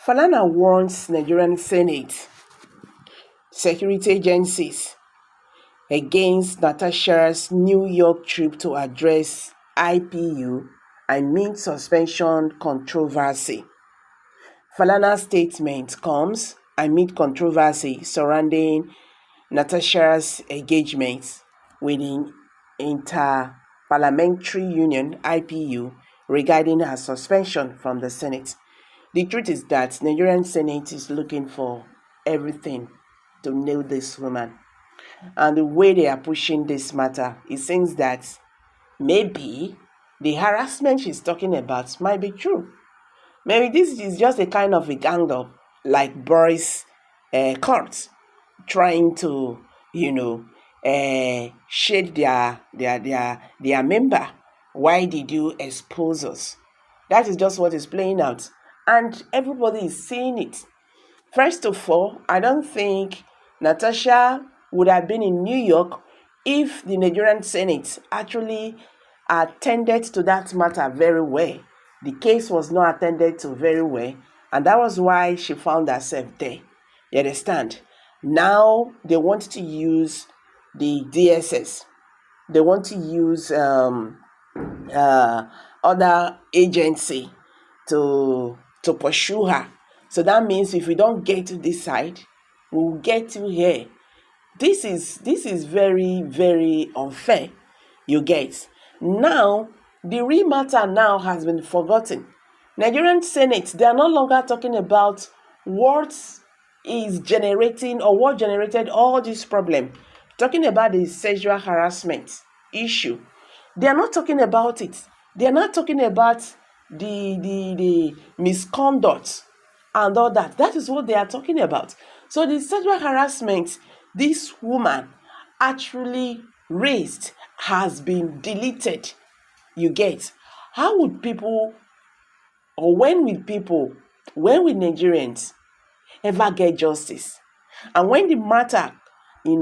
Falana warns Nigerian Senate security agencies against Natasha's New York trip to address IPU amid suspension controversy. Falana's statement comes amid controversy surrounding Natasha's engagement with the Inter-Parliamentary Union IPU regarding her suspension from the Senate. The truth is that Nigerian Senate is looking for everything to nail this woman. And the way they are pushing this matter, it seems that maybe the harassment she's talking about might be true. Maybe this is just a kind of a gang up, like boys' courts, trying to, shade their member. Why did you expose us? That is just what is playing out. And everybody is seeing it. First of all, I don't think Natasha would have been in New York if the Nigerian Senate actually attended to that matter very well. The case was not attended to very well, and that was why she found herself there. You understand? Now they want to use the DSS. They want to use other agency to pursue her. So that means if we don't get to this side, we will get to here. This is very, very unfair. You get. Now, the real matter now has been forgotten. Nigerian Senate, they are no longer talking about what is generating or what generated all this problem. Talking about the sexual harassment issue. They are not talking about it. They are not talking about the misconduct and all that. That is what they are talking about. So the sexual harassment this woman actually raised has been deleted. You get? How would people, or when will Nigerians ever get justice? And when the matter, when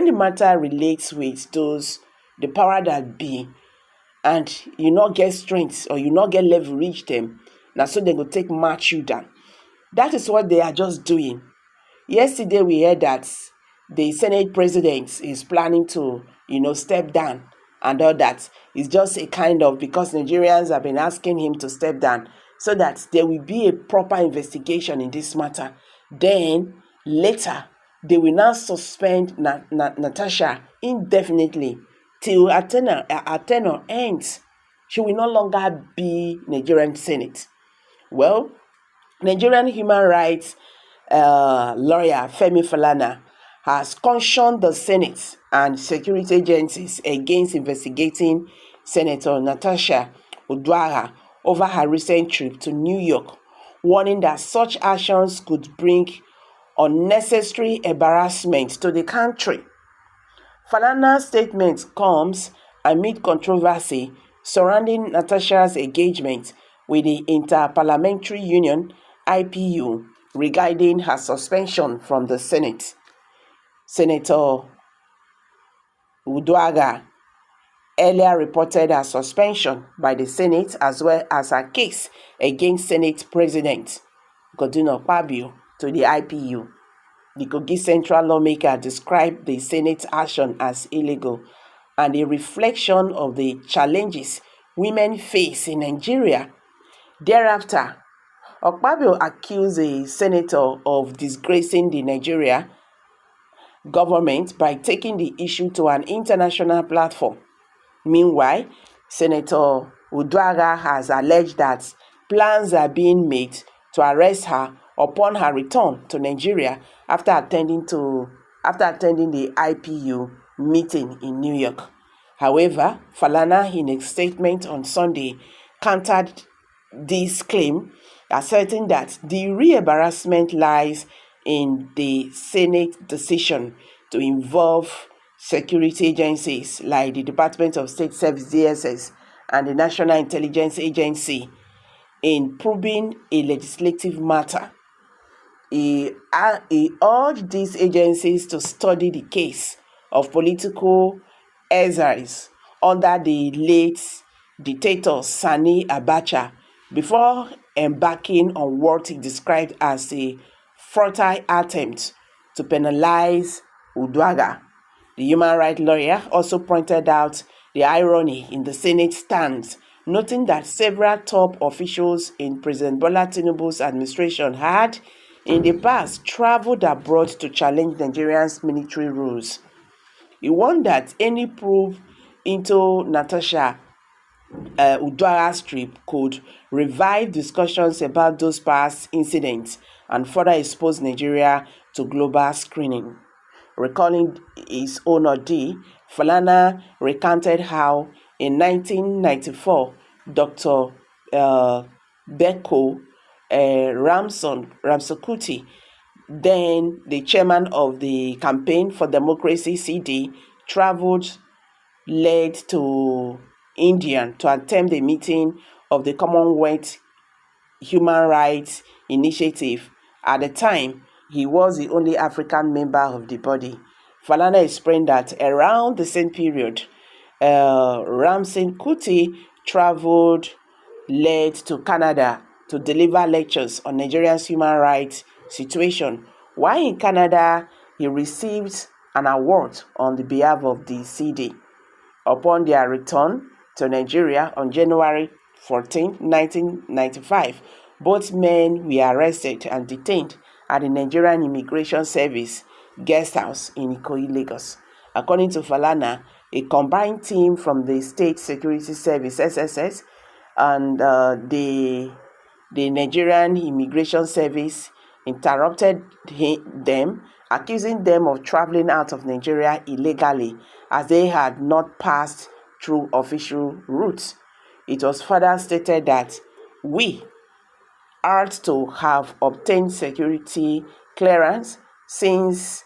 the matter relates with the power that be, and you not get strength or you not get leverage them, now so they go take march you down. That is what they are just doing. Yesterday we heard that the Senate president is planning to, step down and all that. It's just a kind of, because Nigerians have been asking him to step down so that there will be a proper investigation in this matter. Then later, they will now suspend Natasha indefinitely till her tenure ends. She will no longer be Nigerian Senate. Well, Nigerian human rights lawyer Femi Falana has cautioned the Senate and security agencies against investigating Senator Natasha Uduaghan over her recent trip to New York, warning that such actions could bring unnecessary embarrassment to the country. Falana's statement comes amid controversy surrounding Natasha's engagement with the Inter-Parliamentary Union IPU regarding her suspension from the Senate. Senator Uduaghan earlier reported her suspension by the Senate as well as her case against Senate President Godwin Akpabio to the IPU. The Kogi Central lawmaker described the Senate action as illegal and a reflection of the challenges women face in Nigeria. Thereafter, Akpabio accused the senator of disgracing the Nigeria government by taking the issue to an international platform. Meanwhile, Senator Uduaghan has alleged that plans are being made to arrest her upon her return to Nigeria after attending the IPU meeting in New York. However, Falana, in a statement on Sunday, countered this claim, asserting that the real embarrassment lies in the Senate decision to involve security agencies like the Department of State Service (DSS) and the National Intelligence Agency in probing a legislative matter. He urged these agencies to study the case of political exiles under the late dictator Sani Abacha before embarking on what he described as a futile attempt to penalize Uduaghan. The human rights lawyer also pointed out the irony in the Senate stance, noting that several top officials in President Bola Tinubu's administration had, in the past, traveled abroad to challenge Nigeria's military rules. He warned that any probe into Natasha Uduaghan's trip could revive discussions about those past incidents and further expose Nigeria to global screening. Recalling his own ordeal, Falana recounted how in 1994, Dr. Beko Ramsokuti, then the chairman of the Campaign for Democracy CD, traveled led to India to attend the meeting of the Commonwealth Human Rights Initiative. At the time, he was the only African member of the body. Falana explained that around the same period, Ramsin Kuti traveled led to Canada to deliver lectures on Nigeria's human rights situation. While in Canada, he received an award on the behalf of the CD. Upon their return to Nigeria on January 14, 1995, both men were arrested and detained at the Nigerian Immigration Service guest house in Ikoyi, Lagos. According to Falana, a combined team from the State Security Service (SSS) and the Nigerian Immigration Service interrupted them, accusing them of traveling out of Nigeria illegally as they had not passed through official routes. It was further stated that we are to have obtained security clearance since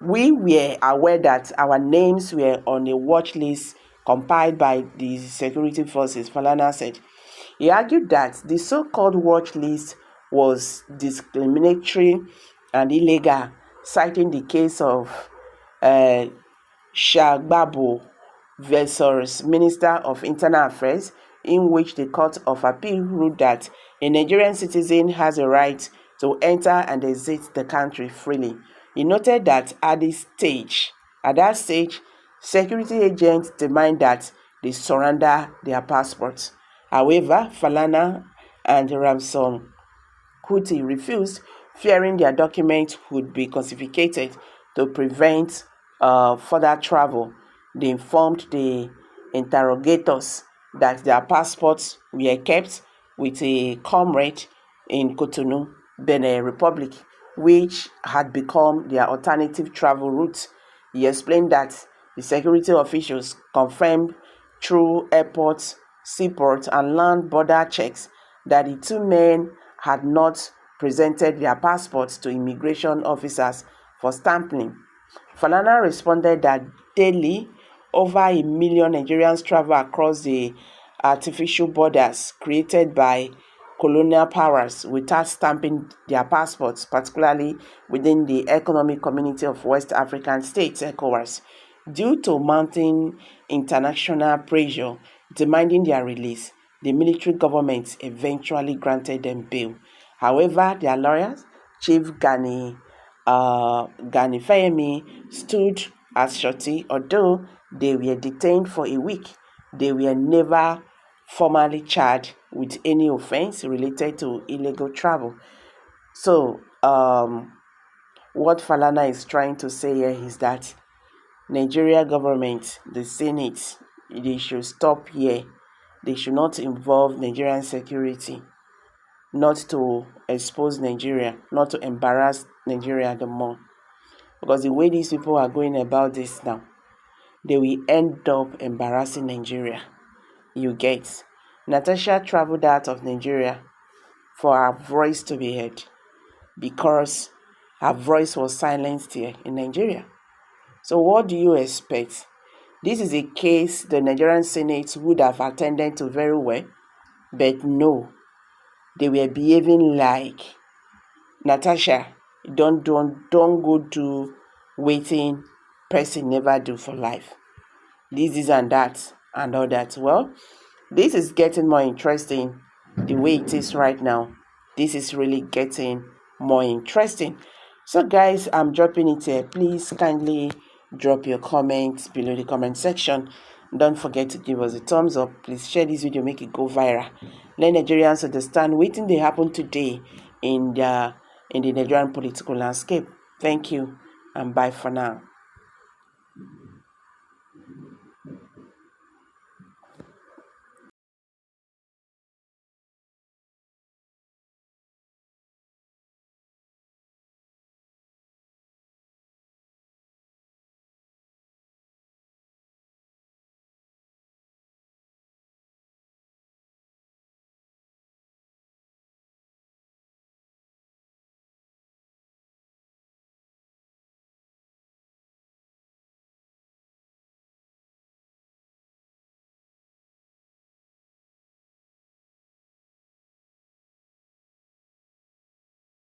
we were aware that our names were on a watch list compiled by the security forces, Falana said. He argued that the so-called watch list was discriminatory and illegal, citing the case of Shagbabu versus Minister of Internal Affairs, in which the Court of Appeal ruled that a Nigerian citizen has a right to enter and exit the country freely. He noted that at that stage, security agents demand that they surrender their passports. However, Falana and Ramson Kuti refused, fearing their documents would be confiscated to prevent further travel. They informed the interrogators that their passports were kept with a comrade in Cotonou, Benin Republic, which had become their alternative travel route. He explained that the security officials confirmed through airports, seaports, and land border checks that the two men had not presented their passports to immigration officers for stamping. Falana responded that daily, over 1 million Nigerians travel across the artificial borders created by colonial powers without stamping their passports, particularly within the Economic Community of West African States, ECOWAS. Due to mounting international pressure demanding their release, the military government eventually granted them bail. However, their lawyers, Chief Gani Fayemi, stood as surety. Although they were detained for a week, they were never formally charged with any offense related to illegal travel. So, what Falana is trying to say here is that Nigeria government, the Senate, they should stop here. They should not involve Nigerian security, not to expose Nigeria, not to embarrass Nigeria the more. Because the way these people are going about this now, they will end up embarrassing Nigeria. You get. Natasha traveled out of Nigeria for her voice to be heard because her voice was silenced here in Nigeria. So what do you expect? This is a case the Nigerian Senate would have attended to very well, but no, they were behaving like, Natasha, don't go do waiting person never do for life. This and that and all that. Well, this is getting more interesting the way it is right now, this is really getting more interesting. So guys, I'm dropping it here. Please kindly drop your comments below the comment section. Don't forget to give us a thumbs up. Please share this video, make it go viral. Let Nigerians understand what they happen today in the Nigerian political landscape. Thank you and bye for now.